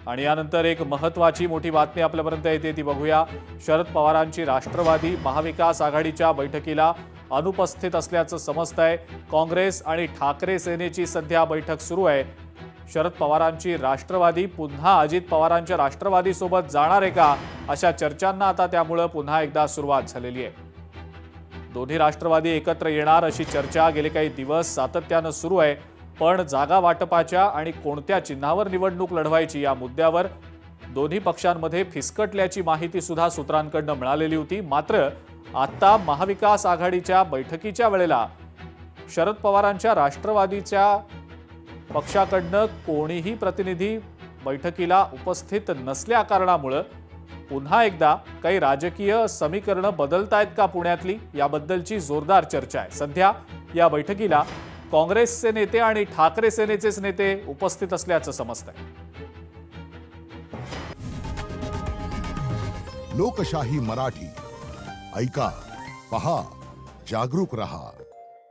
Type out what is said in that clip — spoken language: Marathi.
आणि यानंतर एक महत्त्वाची मोठी बातमी आपल्यापर्यंत येते ती बघूया। शरद पवारांची राष्ट्रवादी महाविकास आघाडीच्या बैठकीला अनुपस्थित असल्याचं समजतंय। काँग्रेस आणि ठाकरे सेनेची सध्या बैठक सुरू आहे। शरद पवारांची राष्ट्रवादी पुन्हा अजित पवारांच्या राष्ट्रवादी सोबत जाणार आहे का, अशा चर्चांना आता त्यामुळे पुन्हा एकदा सुरुवात झालेली आहे। दोन्ही राष्ट्रवादी एकत्र येणार अशी चर्चा गेले काही दिवस सातत्यानं सुरू आहे, पण जागा वाटपाच्या आणि कोणत्या चिन्हावर निवडणूक लढवायची या मुद्द्यावर दोन्ही पक्षांमध्ये फिसकटल्याची माहिती सुद्धा सूत्रांकडून मिळालेली होती। मात्र आता महाविकास आघाडीच्या बैठकीच्या वेळेला शरद पवारांच्या राष्ट्रवादीच्या पक्षाकडून कोणीही प्रतिनिधी बैठकीला उपस्थित नसल्या कारणामुळे पुन्हा एकदा काही राजकीय समीकरणं बदलतायत का पुण्यातली, याबद्दलची जोरदार चर्चा आहे। सध्या या बैठकीला काँग्रेसचे नेते आणि ठाकरे सेनेचेच नेते उपस्थित असल्याचं समजतंय। लोकशाही मराठी ऐका, पहा, जागरूक रहा।